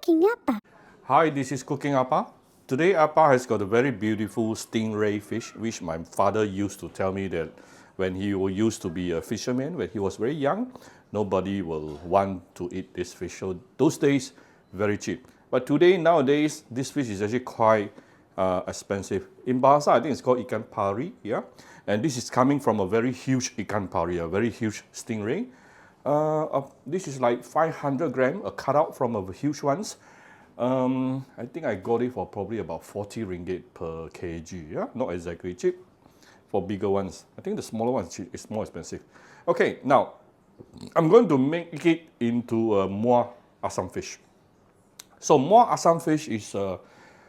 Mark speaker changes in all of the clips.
Speaker 1: Cooking apa?
Speaker 2: Hi, this is Cooking Appa. Today Appa has got a very beautiful stingray fish, which my father used to tell me that when he used to be a fisherman, when he was very young, nobody will want to eat this fish. So those days, very cheap. But today, nowadays, this fish is actually quite expensive. In Bahasa, I think it's called ikan pari, yeah? And this is coming from a very huge ikan pari, a very huge stingray. This is like 500 grams, a cutout from a huge ones. I think I got it for probably about 40 ringgit per kg, yeah? Not exactly cheap for bigger ones. I think the smaller ones is more expensive. Okay, now, I'm going to make it into a muar assam fish. So muar assam fish is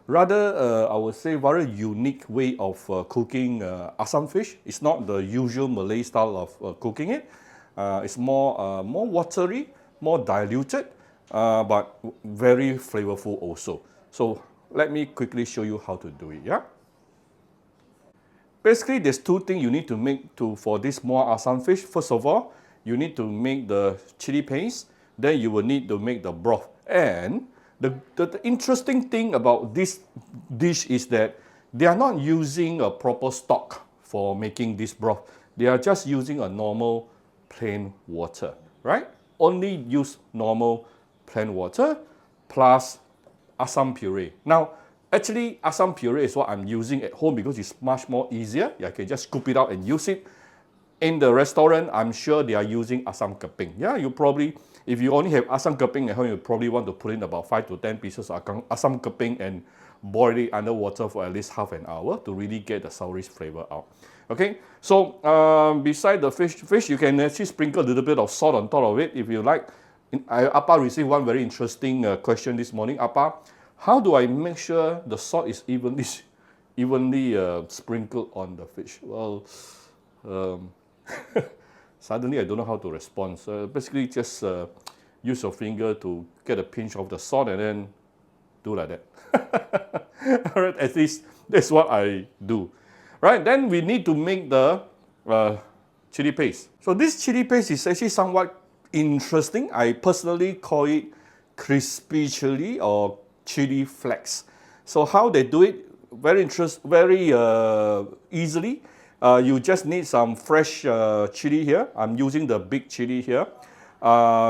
Speaker 2: rather, I would say, very unique way of cooking assam fish. It's not the usual Malay style of cooking it. It's more watery, more diluted, but very flavorful also. So let me quickly show you how to do it, yeah? Basically, there's two things you need to make for this muar assam fish. First of all, you need to make the chili paste. Then you will need to make the broth. And the interesting thing about this dish is that they are not using a proper stock for making this broth. They are just using a normal plain water, right? Only use normal plain water plus assam puree. Now, actually, assam puree is what I'm using at home because it's much more easier. I can just scoop it out and use it. In the restaurant, I'm sure they are using asam keping. Yeah, you probably, if you only have asam keping at home, you probably want to put in about 5 to 10 pieces of asam keping and boil it under water for at least half an hour to really get the sourish flavor out. Okay, so beside the fish, you can actually sprinkle a little bit of salt on top of it if you like. Appa received one very interesting question this morning. Appa, how do I make sure the salt is evenly sprinkled on the fish? Well, suddenly I don't know how to respond. So basically just use your finger to get a pinch of the salt and then do like that. All right, at least that's what I do. Right, then we need to make the chili paste. So this chili paste is actually somewhat interesting. I personally call it crispy chili or chili flakes. So how they do it, very easily. You just need some fresh chili here. I'm using the big chili here.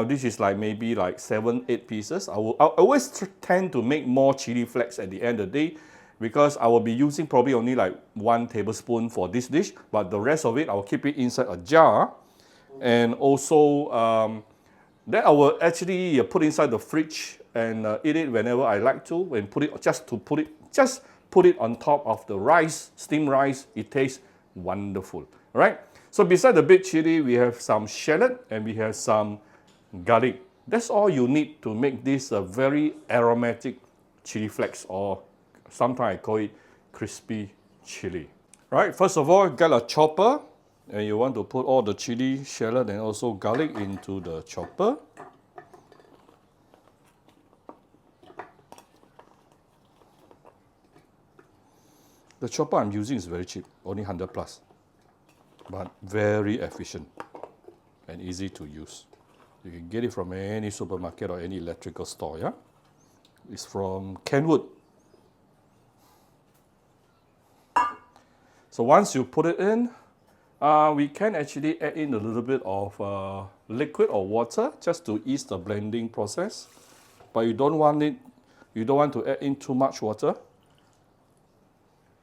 Speaker 2: This is like maybe like 7-8 pieces. I always tend to make more chili flakes at the end of the day because I will be using probably only like 1 tablespoon for this dish, but the rest of it I will keep it inside a jar. And also, then I will actually put inside the fridge and eat it whenever I like to, and just put it on top of the rice, steamed rice. It tastes wonderful, right? So beside the big chili, we have some shallot and we have some garlic. That's all you need to make this a very aromatic chili flakes, or sometimes I call it crispy chili. Right, first of all, get a chopper. And you want to put all the chili, shallot, and also garlic into the chopper. The chopper I'm using is very cheap, only 100 plus, but very efficient and easy to use. You can get it from any supermarket or any electrical store, yeah? It's from Kenwood. So once you put it in, we can actually add in a little bit of liquid or water just to ease the blending process. But you don't want to add in too much water.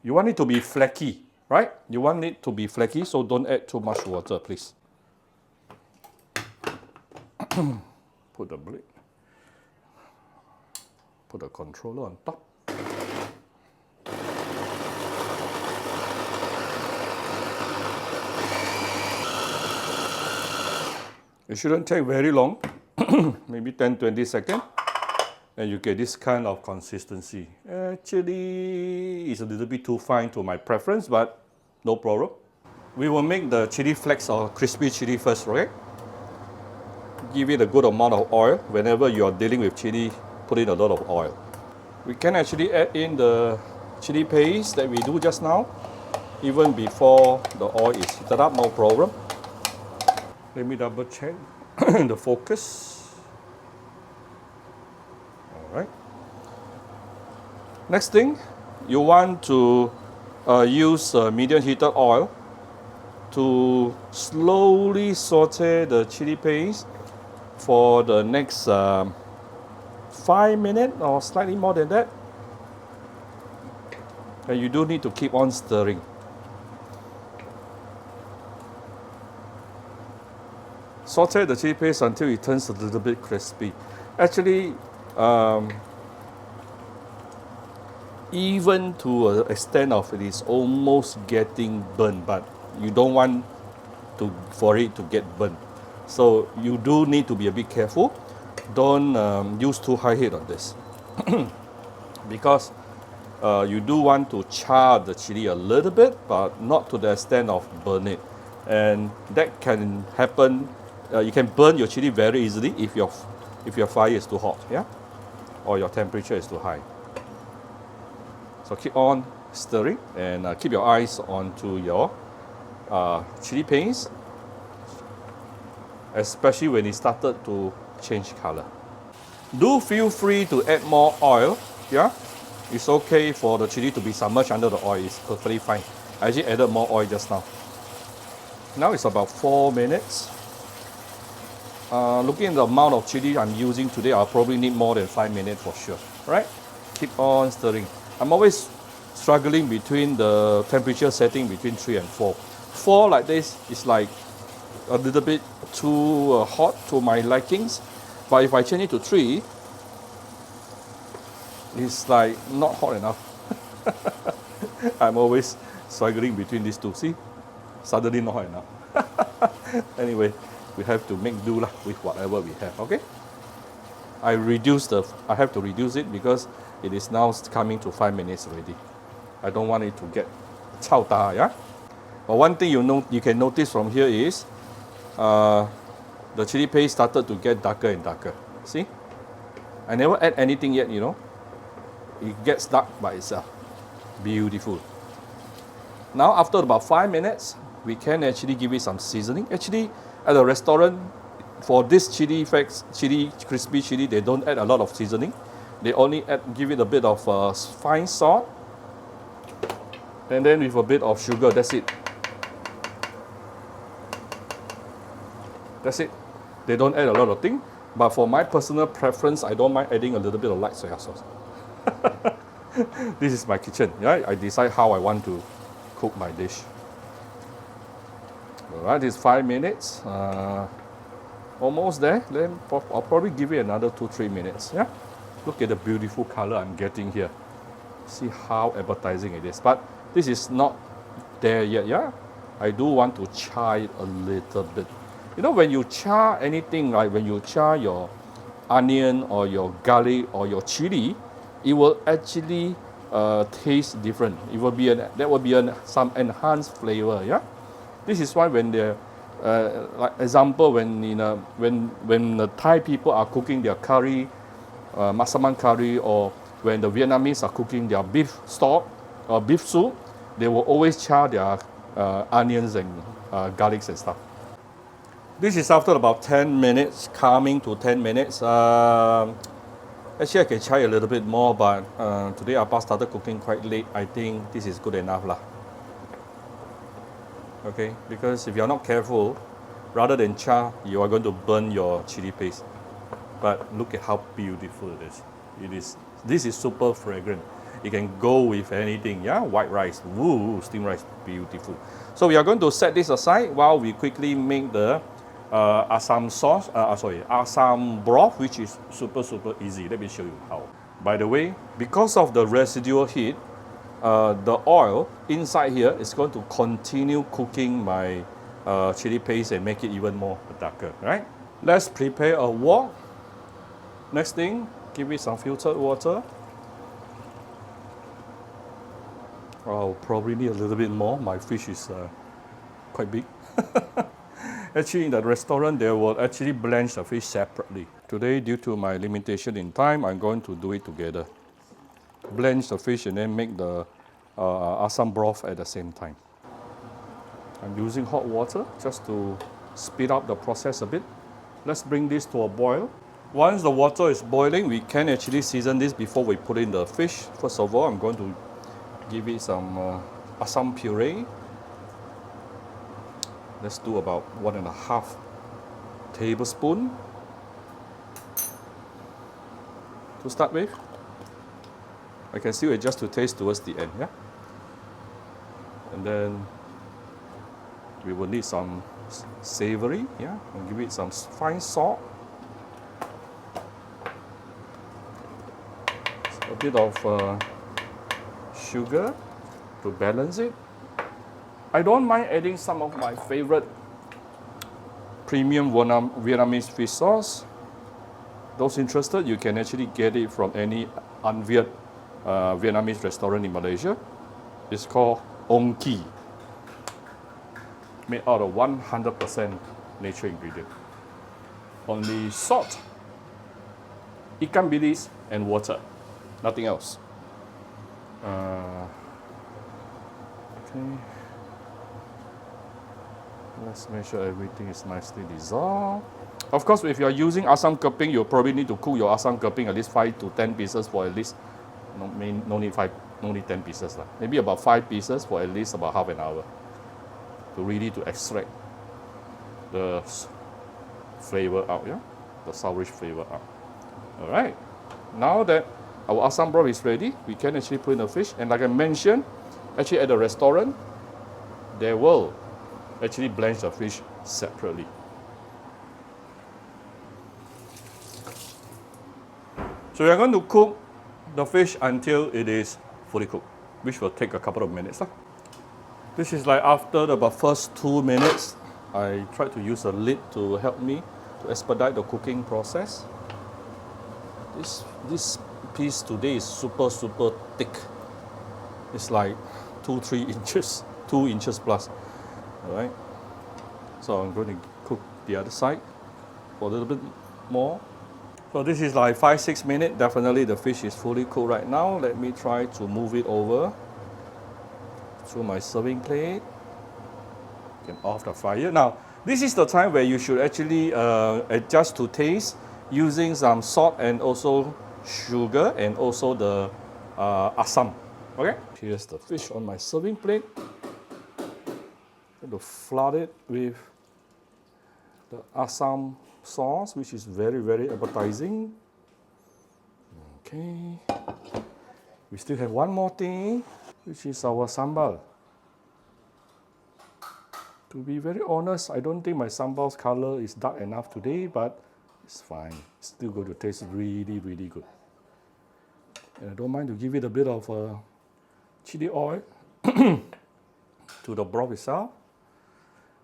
Speaker 2: You want it to be flaky, right? You want it to be flaky, so don't add too much water, please. Put the blade, put the controller on top. It shouldn't take very long, maybe 10-20 seconds, and you get this kind of consistency. Actually, it's a little bit too fine to my preference, but no problem. We will make the chili flakes or crispy chili first, right? Give it a good amount of oil. Whenever you are dealing with chili, put in a lot of oil. We can actually add in the chili paste that we do just now, even before the oil is heated up, no problem. Let me double check the focus. All right. Next thing, you want to use medium heated oil to slowly saute the chili paste for the next 5 minutes or slightly more than that. And you do need to keep on stirring. Saute the chili paste until it turns a little bit crispy. Actually, even to an extent of it is almost getting burnt, but you don't want for it to get burnt. So you do need to be a bit careful. Don't use too high heat on this because you do want to char the chili a little bit, but not to the extent of burn it. And that can happen. You can burn your chili very easily if your fire is too hot, yeah, or your temperature is too high. So keep on stirring and keep your eyes onto your chili paste, especially when it started to change color. Do feel free to add more oil, yeah. It's okay for the chili to be submerged under the oil. It's perfectly fine. I actually added more oil just now. Now it's about 4 minutes. Looking at the amount of chili I'm using today, I'll probably need more than 5 minutes for sure. Right? Keep on stirring. I'm always struggling between the temperature setting between 3 and 4. 4 like this is like a little bit too hot to my likings. But if I change it to 3, it's like not hot enough. I'm always struggling between these two. See? Suddenly not hot enough. Anyway, we have to make do with whatever we have, okay? I have to reduce it because it is now coming to 5 minutes already. I don't want it to get chao da, yeah? But one thing you can notice from here is the chili paste started to get darker and darker. See? I never add anything yet, you know. It gets dark by itself. Beautiful. Now after about 5 minutes, we can actually give it some seasoning. Actually, at a restaurant, for this crispy chili, they don't add a lot of seasoning. They only give it a bit of fine salt, and then with a bit of sugar. That's it. That's it. They don't add a lot of things. But for my personal preference, I don't mind adding a little bit of light soy sauce. This is my kitchen. Yeah, I decide how I want to cook my dish. Alright, it's 5 minutes. Almost there. Then I'll probably give it another 2-3 minutes. Yeah. Look at the beautiful color I'm getting here. See how appetizing it is. But this is not there yet. Yeah. I do want to char it a little bit. You know, when you char anything, like when you char your onion or your garlic or your chili, it will actually taste different. It will be some enhanced flavor. Yeah. This is why when they're, like example, when the Thai people are cooking their curry, massaman curry, or when the Vietnamese are cooking their beef stock or beef soup, they will always char their onions and garlics and stuff. This is after about 10 minutes, coming to 10 minutes. Actually, I can try a little bit more, but today Appa started cooking quite late. I think this is good enough lah. Okay, because if you're not careful, rather than char, you are going to burn your chili paste. But look at how beautiful it is. This is super fragrant. It can go with anything, yeah? White rice, woo, steamed rice, beautiful. So we are going to set this aside while we quickly make the asam sauce, asam broth, which is super easy. Let me show you how. By the way, because of the residual heat, the oil inside here is going to continue cooking my chili paste and make it even more darker, right? Let's prepare a wok. Next thing, give it some filtered water. I'll probably need a little bit more. My fish is quite big. Actually, in the restaurant, they will actually blanch the fish separately. Today, due to my limitation in time, I'm going to do it together. Blanch the fish and then make the asam broth at the same time. I'm using hot water just to speed up the process a bit. Let's bring this to a boil. Once the water is boiling, we can actually season this before we put in the fish. First of all, I'm going to give it some assam puree. Let's do about 1.5 tablespoon to start with. I can still adjust to taste towards the end, yeah? And then we will need some savory, yeah? And give it some fine salt. A bit of sugar to balance it. I don't mind adding some of my favorite premium Vietnamese fish sauce. Those interested, you can actually get it from any unviet Vietnamese restaurant in Malaysia. It's called Ong Ki, made out of 100% nature ingredient. Only salt, ikan bilis, and water. Nothing else. Okay. Let's make sure everything is nicely dissolved. Of course, if you are using asam keping, you probably need to cook your asam keping at least 5 to 10 pieces for at least, no need 10 pieces. Maybe about 5 pieces for at least about half an hour to really to extract the flavor out, yeah? The sourish flavor out. All right. Now that our asam broth is ready, we can actually put in the fish. And like I mentioned, actually at the restaurant, they will actually blanch the fish separately. So we are going to cook the fish until it is fully cooked, which will take a couple of minutes. This is like after the first 2 minutes, I tried to use a lid to help me to expedite the cooking process. This piece today is super thick. It's like 2-3 inches, 2 inches plus. All right. So I'm going to cook the other side for a little bit more. So this is like 5-6 minutes. Definitely the fish is fully cooked right now. Let me try to move it over to my serving plate. Can off the fire. Now, this is the time where you should actually adjust to taste using some salt and also sugar and also the asam. Okay? Here's the fish on my serving plate. I'm going to flood it with the asam sauce, which is very appetizing. Okay. We still have one more thing, which is our sambal. To be very honest, I don't think my sambal's color is dark enough today, but it's fine. It's still going to taste really good. And I don't mind to give it a bit of chili oil to the broth itself.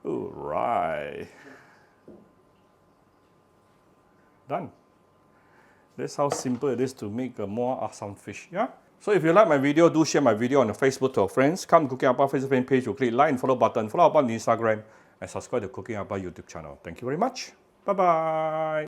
Speaker 2: All right. Done. That's how simple it is to make a more awesome fish, yeah? So if you like my video, do share my video on the Facebook to your friends. Come to Cooking Appa Facebook fan page, you click like and follow button, follow up on Instagram, and subscribe to Cooking Appa YouTube channel. Thank you very much. Bye-bye.